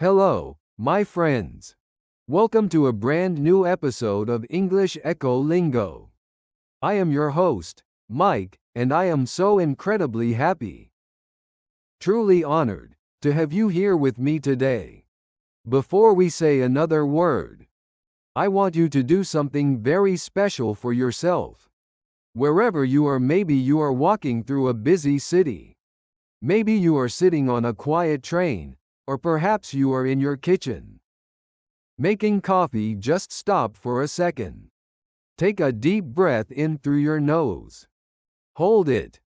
Hello, my friends. Welcome to a brand new episode of English EchoLingo. I am your host, Mike, and I am so incredibly happy, truly honored, to have you here with me today. Before we say another word, I want you to do something very special for yourself. Wherever you are, maybe you are walking through a busy city. Maybe you are sitting on a quiet train, or perhaps you are in your kitchen making coffee. Just stop for a second. Take a deep breath in through your nose. Hold it.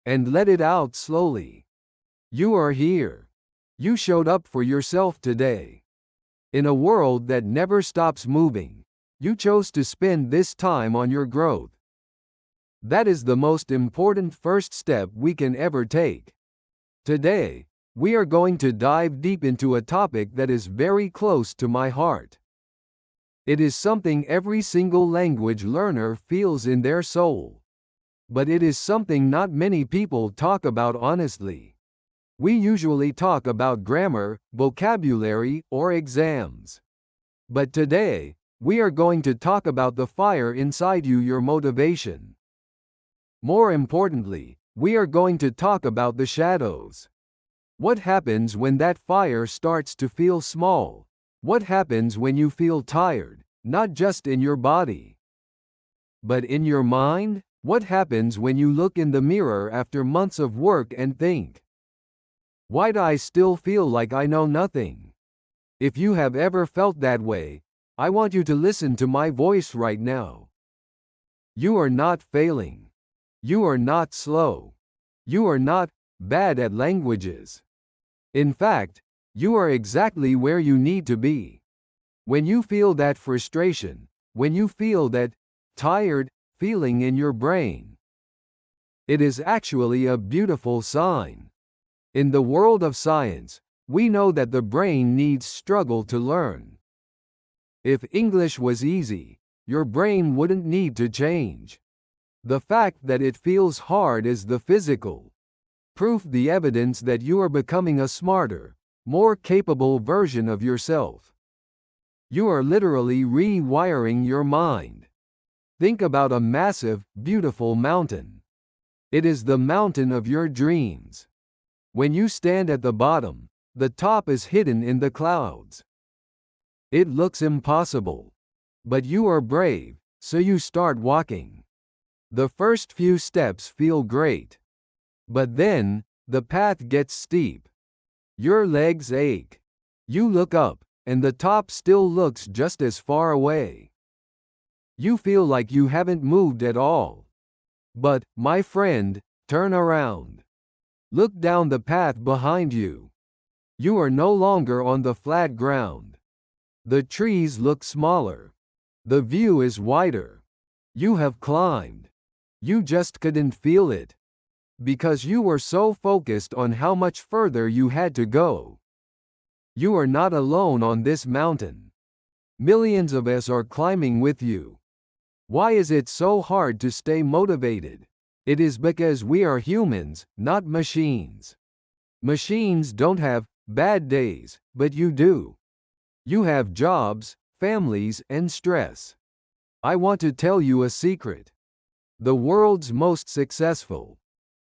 And let it out slowly. You are here. You showed up for yourself today. In a world that never stops moving, you chose to spend this time on your growth. That is the most important first step we can ever take. Today, we are going to dive deep into a topic that is very close to my heart. It is something every single language learner feels in their soul. But it is something not many people talk about honestly. We usually talk about grammar, vocabulary, or exams. But today, we are going to talk about the fire inside you, your motivation. More importantly, we are going to talk about the shadows. What happens when that fire starts to feel small? What happens when you feel tired, not just in your body, but in your mind? What happens when you look in the mirror after months of work and think, why do I still feel like I know nothing? If you have ever felt that way, I want you to listen to my voice right now. You are not failing. You are not slow. You are not bad at languages. In fact, you are exactly where you need to be. When you feel that frustration, when you feel that tired feeling in your brain, it is actually a beautiful sign. In the world of science, we know that the brain needs struggle to learn. If English was easy, your brain wouldn't need to change. The fact that it feels hard is the physical proof, the evidence that you are becoming a smarter, more capable version of yourself. You are literally rewiring your mind. Think about a massive, beautiful mountain. It is the mountain of your dreams. When you stand at the bottom, the top is hidden in the clouds. It looks impossible. But you are brave, so you start walking. The first few steps feel great. But then, the path gets steep. Your legs ache. You look up, and the top still looks just as far away. You feel like you haven't moved at all. But, my friend, turn around. Look down the path behind you. You are no longer on the flat ground. The trees look smaller. The view is wider. You have climbed. You just couldn't feel it, because you were so focused on how much further you had to go. You are not alone on this mountain. Millions of us are climbing with you. Why is it so hard to stay motivated? It is because we are humans, not machines. Machines don't have bad days, but you do. You have jobs, families, and stress. I want to tell you a secret. The world's most successful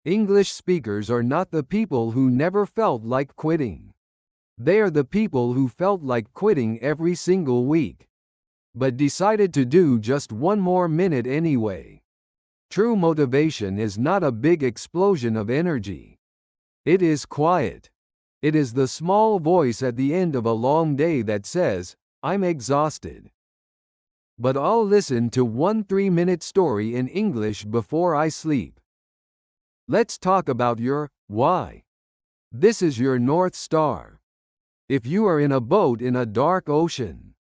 English speakers are not the people who never felt like quitting. They are the people who felt like quitting every single week, but decided to do just one more minute anyway. True motivation is not a big explosion of energy. It is quiet. It is the small voice at the end of a long day that says, I'm exhausted, but I'll listen to one 3-minute story in English before I sleep. Let's talk about your why. This is your North Star. If you are in a boat in a dark ocean,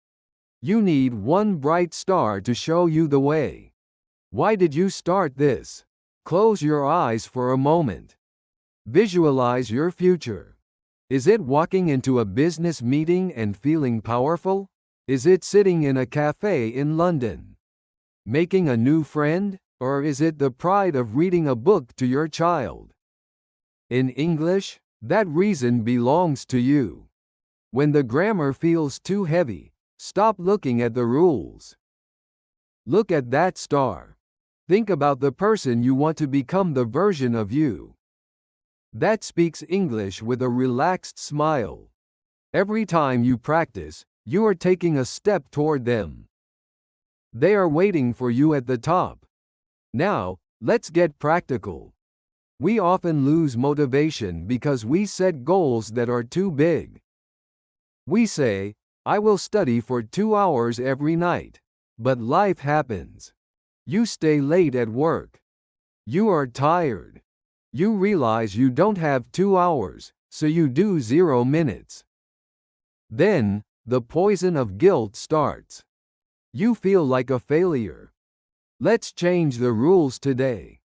you need one bright star to show you the way. Why did you start this? Close your eyes for a moment. Visualize your future. Is it walking into a business meeting and feeling powerful? Is it sitting in a cafe in London, making a new friend? Or is it the pride of reading a book to your child? In English, that reason belongs to you. When the grammar feels too heavy, stop looking at the rules. Look at that star. Think about the person you want to become, the version of you that speaks English with a relaxed smile. Every time you practice, you are taking a step toward them. They are waiting for you at the top. Now, let's get practical. We often lose motivation because we set goals that are too big. We say, I will study for 2 hours every night. But life happens. You stay late at work. You are tired. You realize you don't have 2 hours, so you do 0 minutes. Then, the poison of guilt starts. You feel like a failure. Let's change the rules today.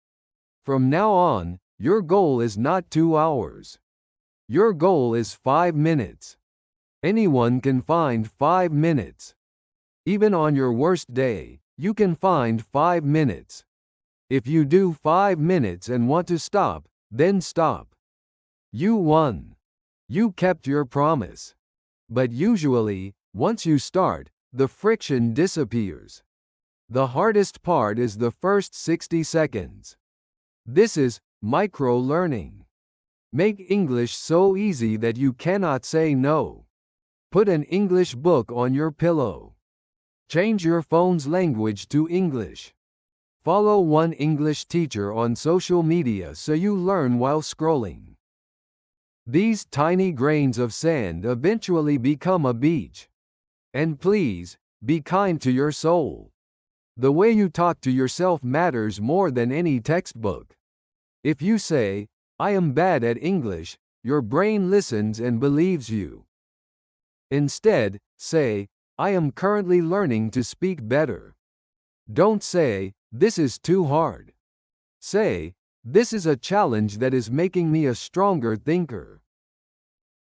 From now on, your goal is not 2 hours. Your goal is 5 minutes. Anyone can find 5 minutes. Even on your worst day, you can find 5 minutes. If you do 5 minutes and want to stop, then stop. You won. You kept your promise. But usually, once you start, the friction disappears. The hardest part is the first 60 seconds. This is micro-learning. Make English so easy that you cannot say no. Put an English book on your pillow. Change your phone's language to English. Follow one English teacher on social media so you learn while scrolling. These tiny grains of sand eventually become a beach. And please, be kind to your soul. The way you talk to yourself matters more than any textbook. If you say, I am bad at English, your brain listens and believes you. Instead, say, I am currently learning to speak better. Don't say, this is too hard. Say, this is a challenge that is making me a stronger thinker.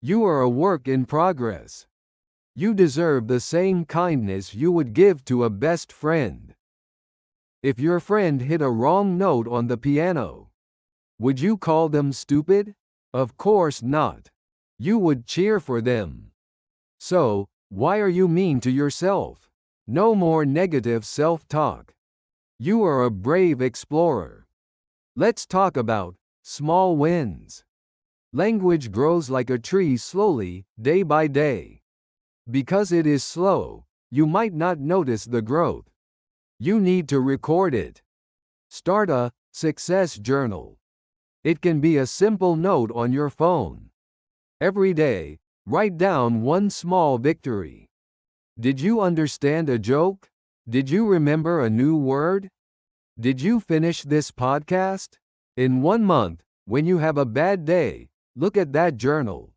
You are a work in progress. You deserve the same kindness you would give to a best friend. If your friend hit a wrong note on the piano, would you call them stupid? Of course not. You would cheer for them. So, why are you mean to yourself? No more negative self-talk. You are a brave explorer. Let's talk about small wins. Language grows like a tree slowly, day by day. Because it is slow, you might not notice the growth. You need to record it. Start a success journal. It can be a simple note on your phone. Every day, write down one small victory. Did you understand a joke? Did you remember a new word? Did you finish this podcast? In 1 month, when you have a bad day, look at that journal.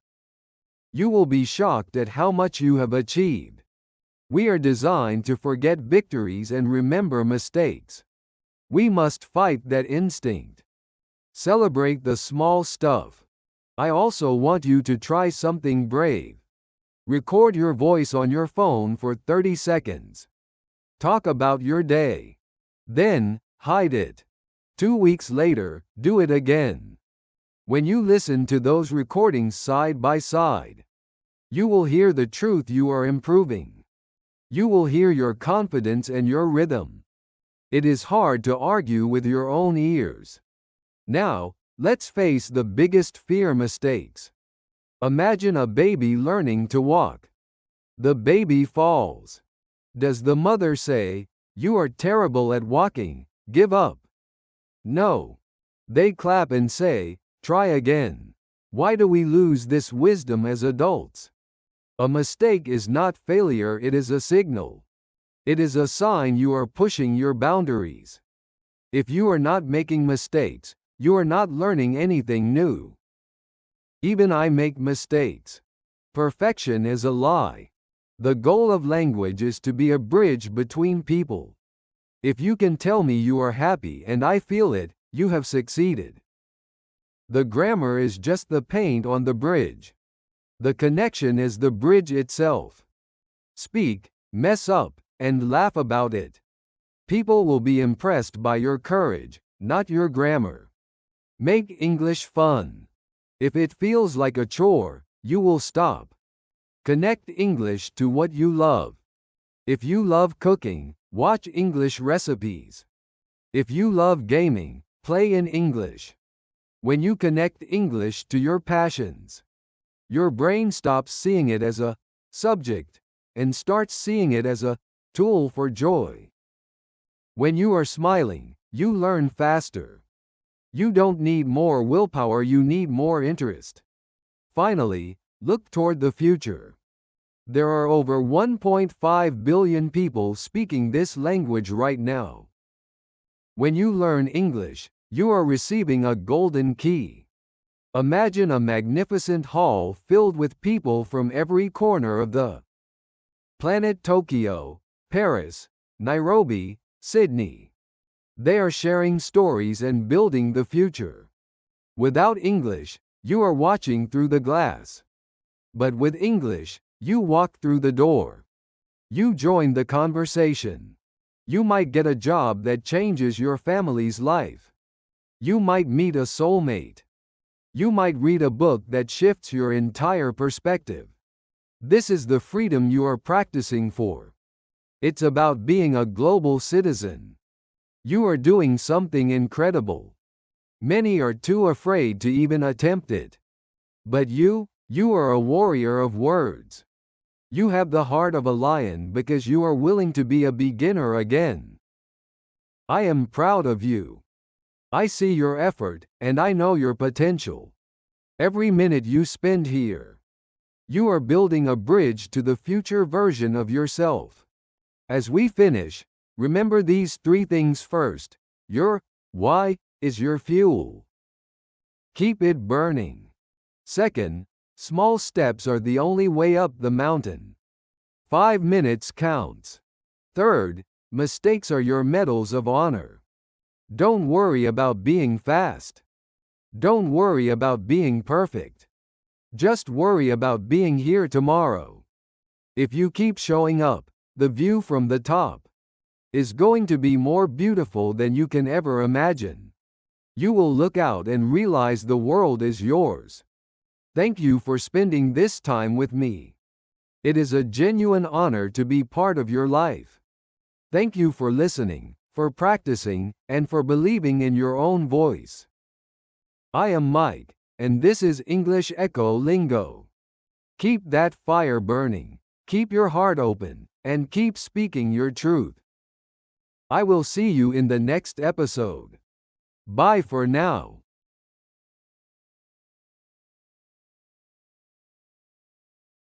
You will be shocked at how much you have achieved. We are designed to forget victories and remember mistakes. We must fight that instinct. Celebrate the small stuff. I also want you to try something brave. Record your voice on your phone for 30 seconds. Talk about your day. Then, hide it. 2 weeks later, do it again. When you listen to those recordings side by side, you will hear the truth you are improving. You will hear your confidence and your rhythm. It is hard to argue with your own ears. Now, let's face the biggest fear mistakes. Imagine a baby learning to walk. The baby falls. Does the mother say, "You are terrible at walking, give up"? No. They clap and say, "Try again." Why do we lose this wisdom as adults? A mistake is not failure, it is a signal. It is a sign you are pushing your boundaries. If you are not making mistakes, you are not learning anything new. Even I make mistakes. Perfection is a lie. The goal of language is to be a bridge between people. If you can tell me you are happy and I feel it, you have succeeded. The grammar is just the paint on the bridge. The connection is the bridge itself. Speak, mess up, and laugh about it. People will be impressed by your courage, not your grammar. Make English fun. If it feels like a chore, you will stop. Connect English to what you love. If you love cooking, watch English recipes. If you love gaming, play in English. When you connect English to your passions, your brain stops seeing it as a subject and starts seeing it as a tool for joy. When you are smiling, you learn faster. You don't need more willpower, you need more interest. Finally, look toward the future. There are over 1.5 billion people speaking this language right now. When you learn English, you are receiving a golden key. Imagine a magnificent hall filled with people from every corner of the planet: Tokyo, Paris, Nairobi, Sydney. They are sharing stories and building the future. Without English, you are watching through the glass. But with English, you walk through the door. You join the conversation. You might get a job that changes your family's life. You might meet a soulmate. You might read a book that shifts your entire perspective. This is the freedom you are practicing for. It's about being a global citizen. You are doing something incredible. Many are too afraid to even attempt it. But you are a warrior of words. You have the heart of a lion because you are willing to be a beginner again. I am proud of you. I see your effort, and I know your potential. Every minute you spend here, you are building a bridge to the future version of yourself. As we finish, remember these 3 things first. Your why is your fuel. Keep it burning. Second, small steps are the only way up the mountain. 5 minutes counts. Third, mistakes are your medals of honor. Don't worry about being fast. Don't worry about being perfect. Just worry about being here tomorrow. If you keep showing up, the view from the top is going to be more beautiful than you can ever imagine. You will look out and realize the world is yours. Thank you for spending this time with me. It is a genuine honor to be part of your life. Thank you for listening, for practicing, and for believing in your own voice. I am Mike, and this is English EchoLingo. Keep that fire burning, keep your heart open, and keep speaking your truth. I will see you in the next episode. Bye for now.